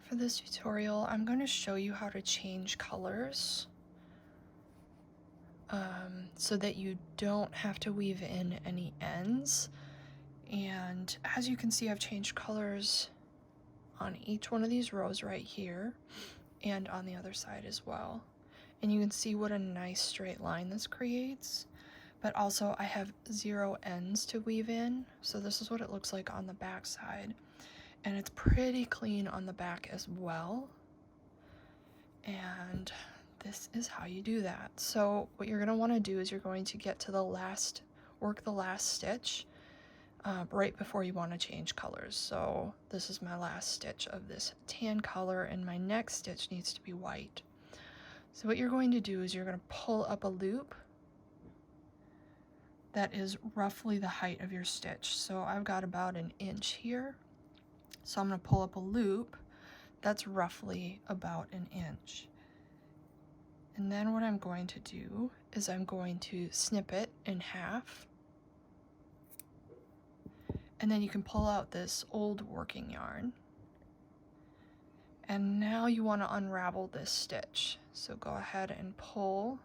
For this tutorial, I'm going to show you how to change colors so that you don't have to weave in any ends. And as you can see, I've changed colors on each one of these rows right here and on the other side as well. And you can see what a nice straight line this creates. But also I have 0 ends to weave in, so this is what it looks like on the back side. And it's pretty clean on the back as well. And this is how you do that. So what you're going to want to do is you're going to get to the last, work the last stitch right before you want to change colors. So this is my last stitch of this tan color, and my next stitch needs to be white. So what you're going to do is you're going to pull up a loop that is roughly the height of your stitch. So I've got about 1 inch here. So I'm going to pull up a loop that's roughly about 1 inch. And then what I'm going to do is I'm going to snip it in half. And then you can pull out this old working yarn. And now you want to unravel this stitch. So go ahead and pull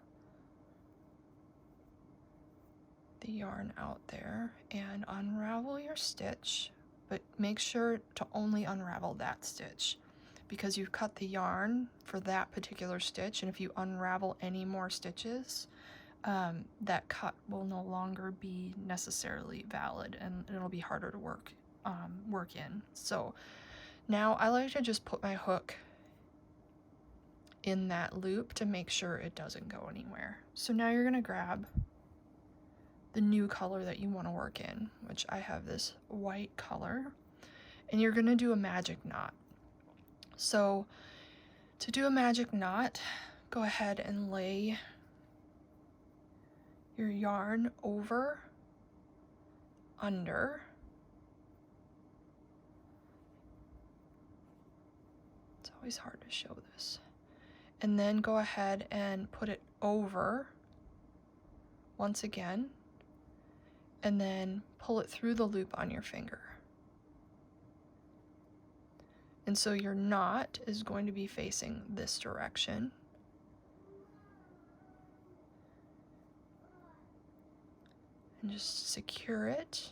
the yarn out there and unravel your stitch, but make sure to only unravel that stitch because you've cut the yarn for that particular stitch, and if you unravel any more stitches, that cut will no longer be necessarily valid and it'll be harder to work in. So now I like to just put my hook in that loop to make sure it doesn't go anywhere. So now you're going to grab the new color that you want to work in, which I have this white color, and you're going to do a magic knot. So to do a magic knot, go ahead and lay your yarn over, under. It's always hard to show this. And then go ahead and put it over once again, and then pull it through the loop on your finger. And so your knot is going to be facing this direction. And just secure it.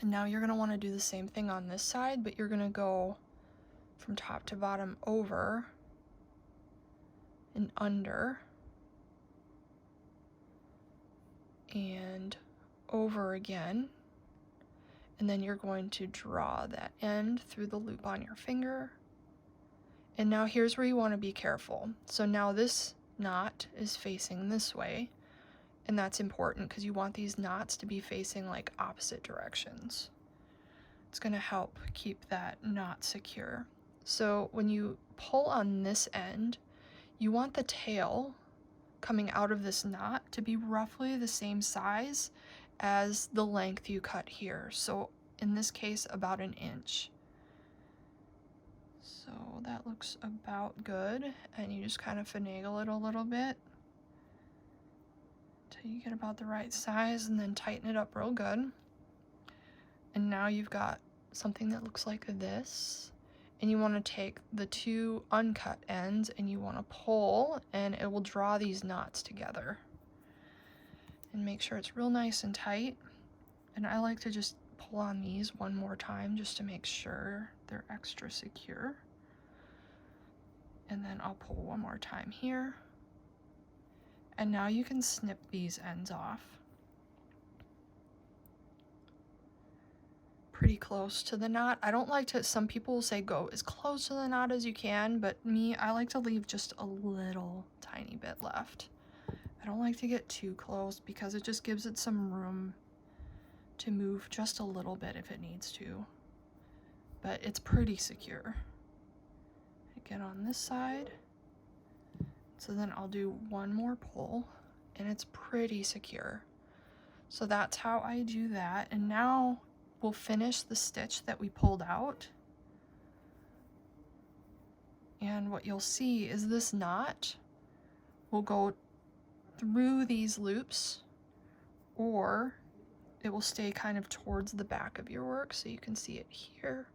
And now you're going to want to do the same thing on this side, but you're going to go from top to bottom over and under and over again. And then you're going to draw that end through the loop on your finger. And now here's where you want to be careful. So now this knot is facing this way, and that's important because you want these knots to be facing like opposite directions. It's going to help keep that knot secure. So when you pull on this end, you want the tail coming out of this knot to be roughly the same size as the length you cut here. So in this case, about 1 inch. So that looks about good, and you just kind of finagle it a little bit till you get about the right size, and then tighten it up real good. And now you've got something that looks like this, and you want to take the 2 uncut ends and you want to pull, and it will draw these knots together. And make sure it's real nice and tight. And I like to just pull on these one more time just to make sure they're extra secure. And then I'll pull one more time here. And now you can snip these ends off. Pretty close to the knot. I don't like to, some people say go as close to the knot as you can, but me, I like to leave just a little tiny bit left. I don't like to get too close because it just gives it some room to move just a little bit if it needs to. But it's pretty secure. Again on this side. So then I'll do one more pull, and it's pretty secure. So that's how I do that. And now we'll finish the stitch that we pulled out. And what you'll see is this knot will go through these loops, or it will stay kind of towards the back of your work, so you can see it here.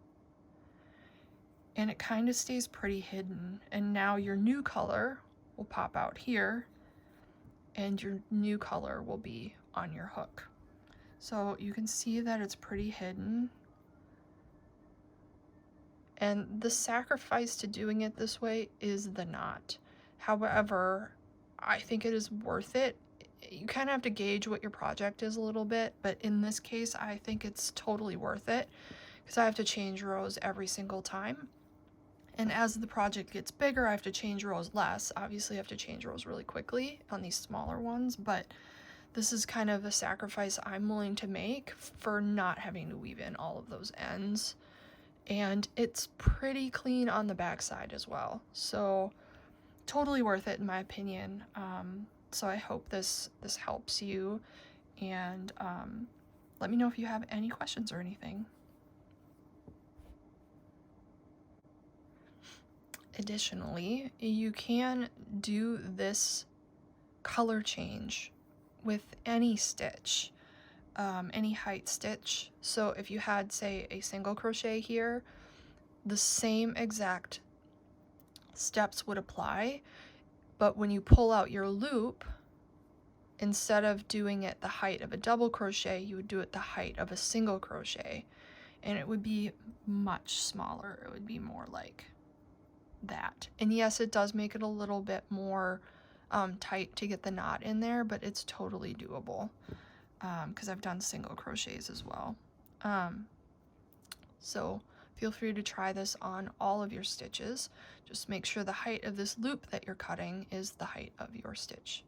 and it kind of stays pretty hidden. And now your new color will pop out here, and your new color will be on your hook. So you can see that it's pretty hidden. And the sacrifice to doing it this way is the knot. However, I think it is worth it. You kind of have to gauge what your project is a little bit, but in this case, I think it's totally worth it because I have to change rows every single time. And as the project gets bigger, I have to change rows less. Obviously, I have to change rows really quickly on these smaller ones, but this is kind of a sacrifice I'm willing to make for not having to weave in all of those ends. And it's pretty clean on the back side as well. So totally worth it in my opinion. So I hope this helps you, and let me know if you have any questions or anything. Additionally, you can do this color change with any stitch, any height stitch. So if you had, say, a single crochet here, the same exact steps would apply, but when you pull out your loop, instead of doing it the height of a double crochet, you would do it the height of a single crochet, and it would be much smaller. It would be more like that. And yes, it does make it a little bit more tight to get the knot in there, but it's totally doable because I've done single crochets as well. So feel free to try this on all of your stitches. Just make sure the height of this loop that you're cutting is the height of your stitch.